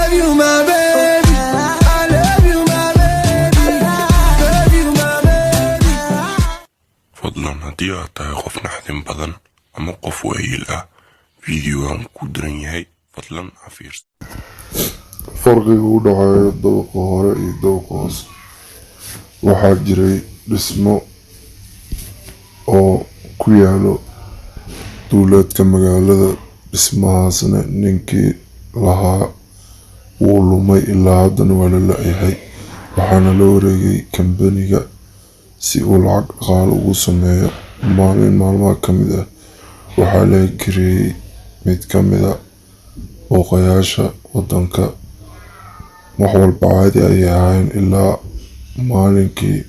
love you my baby, I love you my baby, love you my baby. fadlan haddii aad tahay qof naxdin badan ama qof waayeel ah fiidiyogan ku daran yahay fadlan ha fiirso. farqiga u dhaxeeya dabaqa hore iyo dabaqa hoose waxaa jiray dhismo oo ku yaalo duuleedka magaalada. dhismahaasna ninkii lahaa wuu lumay ilaa haddana waa la la-yahay. waxaana la wareegay kambaniga si uu lacag dhaqaale ugu sameeyo. maalin maalmaha ka mid ah waxaa laga gareeyay mid ka mid a booqayaasha wadanka. wax walba caadi ayay ahayn ilaa maalinkii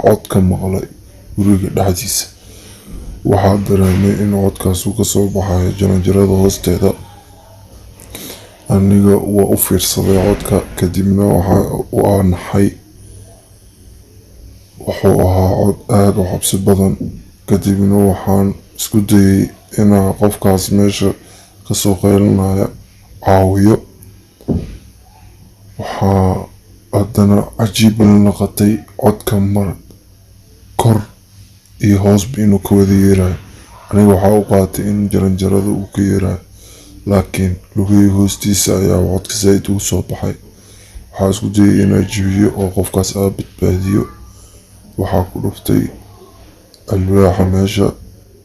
cod ka maqlay guriga dhexdiisa. waxaa dareemay in codkaas uu kasoo baxayo jaranjarada hoosteeda. aniga waa u fiirsaday codka kadibna waa naxay. wuxuu ahaa cod aada u cabsi badan. kadibna waxaan isku dayay inaa qofkaas meesha kasoo qeylinaya caawiyo. waxaa haddana cajiib la noqotay codka mar kor iyo hoosba inuu ka wada yeerayo. aniga waxaa u qaatay in jaranjarada uu ka yeerayo, laakiin lugihii hoostiisa ayaa codka zaaid ugu soo baxay. waxaa isku dayay inaa jibiyo oo qofkaas aa badbaadiyo. waxaa ku dhuftay alwaaxa meesha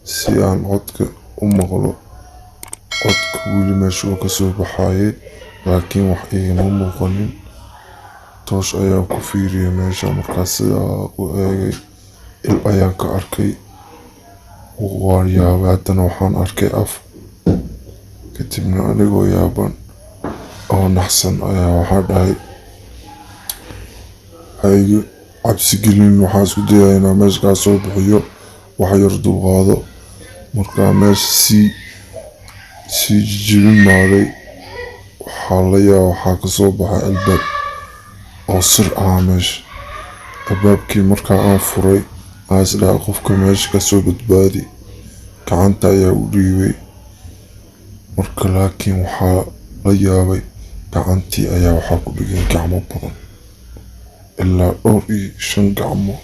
si aan codka u maqlo. codka weli meesha uu kasoo baxayay laakiin wax igama muuqanin. toosh ayaan ku fiiriyay meesha. markaas sidaa u eegay il ayaan ka arkay. waan yaabay. haddana waxaan arkay af. kadibna anigoo yaaban oo naxsan ayaa waxaa dhahay haygu cabsi gelin. waxaan isku dayay inaa meesha kaa soo bixiyo wax yar dulqaado. markaa meesha sii jijibin maaday waxaa la yaaba waxaa kasoo baxay albaab oo sir ah meesha. albaabkii markaa aan furay aan isdhahay qofka meesha kasoo badbaadi. gacanta ayaa u dhiibay. marka laakiin waxaa la yaabay gacantii ayaa waxaa ku dhigay gacmo badan ilaa 5 gacmo.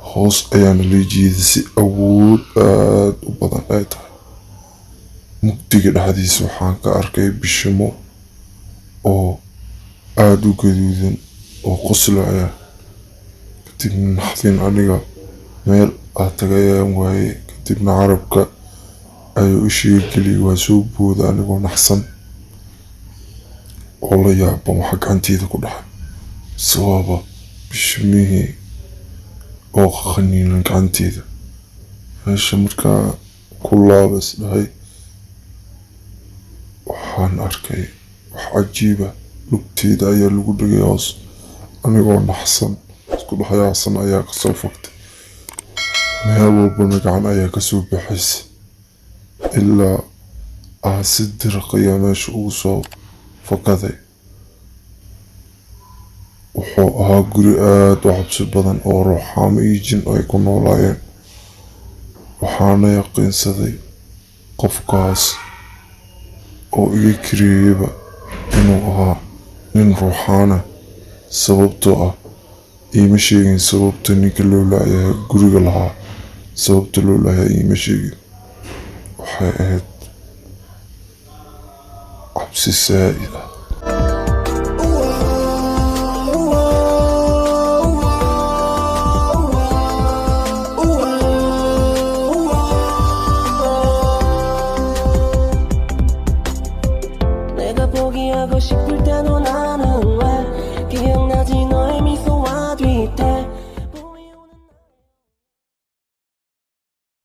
hoos ayaana la jiiday si awood aada u badan ay tahay. mugdiga dhexdiisa waxaan ka arkay bishimo oo aada u gaduudan oo qoslaya. kadibna naxdin aniga meel aa tagayaan waaye. kadibna carabka ayuu ishii geliyay. waa soo booda anigoo naxsan oo la yaaban waxa gacanteeda ku dhaxay. sababa bishimihii oo qaniinan gacanteeda. meesha markaa ku laabas dhahay waxaan arkay wax cajiiba. lugteeda ayaa lagu dhigay hoos. anigoo naxsan isku dhexyaacsan ayaa kasoo fogtay. meel walbana gacan ayaa kasoo baxaysa ilaa si dirqiya meesha ugu soo fakaday. wuxuu ahaa guri aada u cabsi badan oo ruuxaamo iyo jin ay ku noolaayeen. waxaana yaqiinsaday qofkaas oo iga kareeyaba inuu ahaa nin ruuxaana. sababtoo ah iima sheegin sababta ninka loo laayahay guriga lahaa. sababta loo laayahay iima sheegin. waxay ahayd cabsi saa'id ah.